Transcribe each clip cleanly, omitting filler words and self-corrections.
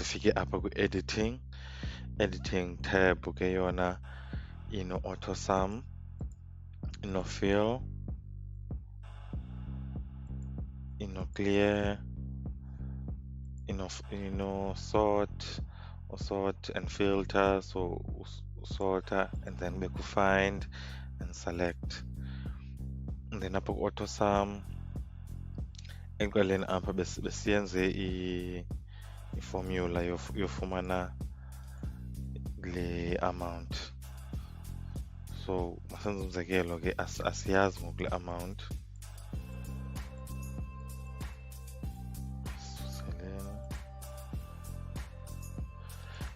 sifike apha editing tab ke yona ino-auto sum, ino-fill, ino-clear, ino-sort, sort and filter. So sorter and then we could find and select. And then apha ku-auto sum ekuqaleni apha besiyenze i-formula yofumana le amount. So masenze umzekelo ke asiyazi ngoku le amount.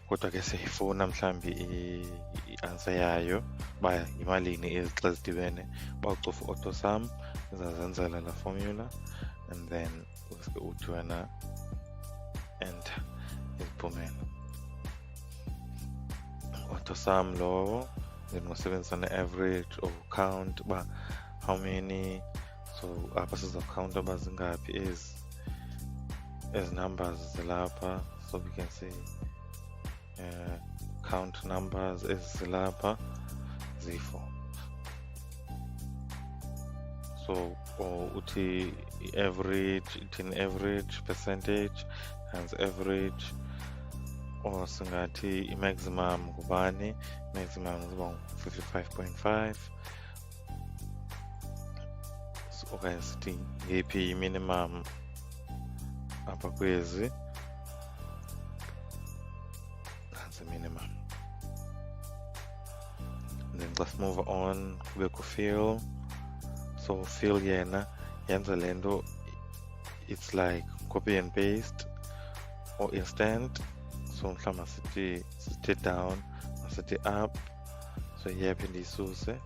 Kodwa ke siyayifuna mhlawumbi i-answer yayo uba yimalini ezi xa zidibene. Uba ucofa u-auto sum izawuzenzela la formula and then uske uthi wena enter iziphumela. Auto sum lowo then ngosebenzisa ne-average or count uba how many. So apha sizawukhawunta uba zingaphi ezi numbers zilapha. So we can say count numbers ezilapha ziyi-4. So or uthi average, ithini average percentage times average, or singathi i-maximum ngubani, maximum ziba 55.5. So okanye sithi ngephi i-minimum apha kwezi. That's the minimum. And then let's move on kube ku-fill. So fill yena yenza le nto, it's like copy and paste or instant. So mhlawumbi sithi down, sithi up. So iyaphinde isuse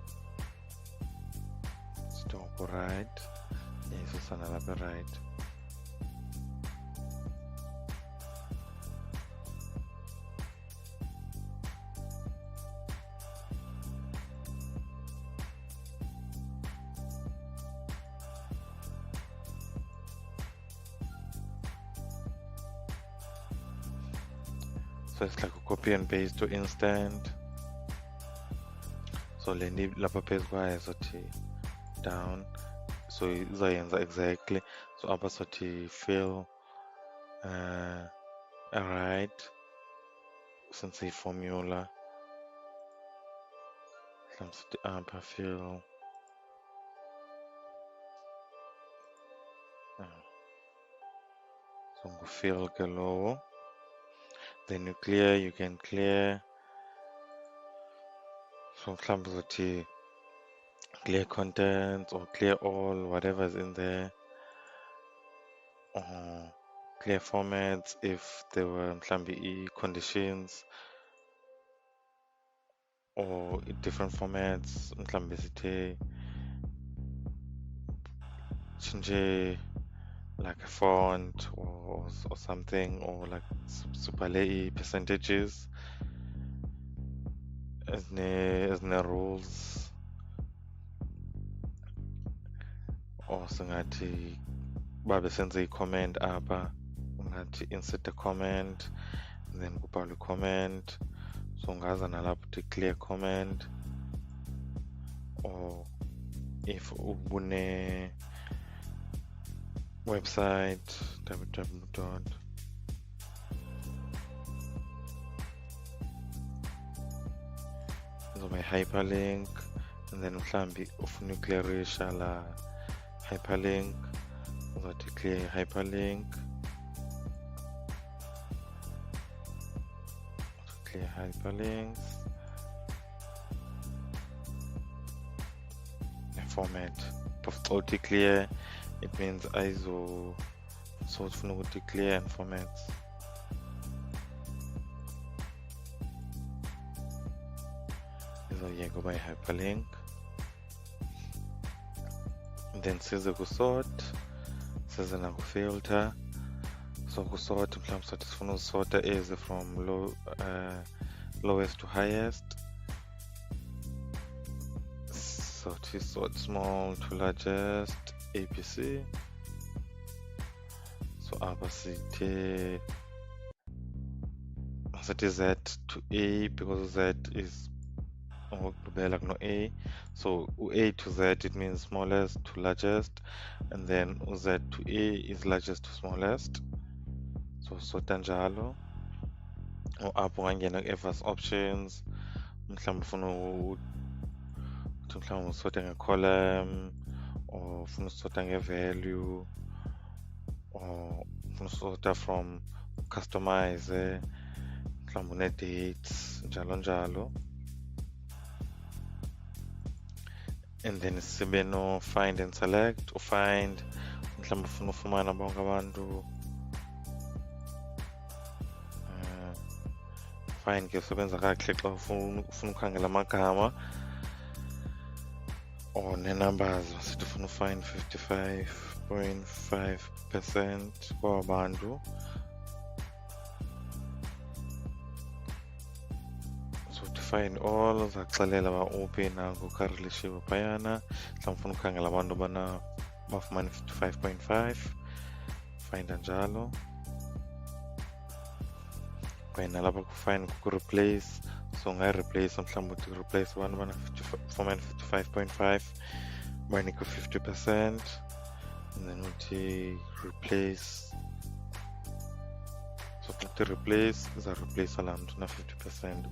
stop right, isusa nalapha right. So it's like a copy and paste to instant. So le lapha phezu kwayo sothi down. So izayenza exactly. So apha sothi fill right, since formula. Sothi apha fill so ngu-fill ke lowo. Then you clear, you can clear. So mhlawumbi uzothi clear contents or clear all, whatever is in there. Clear formats if there were mhlawumbi conditions or different formats. Mhlawumbi sithe change like a font or something, or like subale percentages as ne rules, or singathi babe senze i-comment apha ungathi insert a comment and then kubhalwe comment. So ungaza nalapho uthi clear comment, or if ubune website www. Izoba hyperlink, and then mhlawumbi ufuna uklerisha la hyperlink uzothi clear hyperlink, clear hyperlinks. Format xa clear, it means ISO. So ufuna ukuthi clear and formats. Izoyeka uba hyperlink. Then size ku-sort, size naku-filter. So ku-sort mhlawumbi sothi sifuna usorta ezi from lowest to highest. So to sort small to largest, ABC. So apha sithe set Z to A because Z is like no A. So A to Z it means smallest to largest, and then Z to A is largest to smallest. So sota njalo. Apho ungangena ku-advanced options, mhlawumbe ufuna ukuthi mhlawumbe usorte nge-column, or ufuna usorta nge-value, or ufuna usorta from customize, mhlawumbe une-dates, njalo njalo. And then sibe no find and select. Ufind mhlawumbe ufuna ufumana bonke abantu. Find ke usebenza kakuhle xa ufuna ukhangela amagama or ne-numbers. Sithi ufuna ufind 55.5% kwabantu. So to find all uzakuxelela uba uphi na ngokarilishiwe phayana. Mhlawumbe ufuna ukhangela abantu bafumana 55.5, finda njalo. Kwaye nalapha kufind kureplace, so ungayireplace mhlawumbe uthi replace abantu bafumana 55.5 banike 50%, and then uthi replace. So uthi replace iza replace laa mntu na 50%.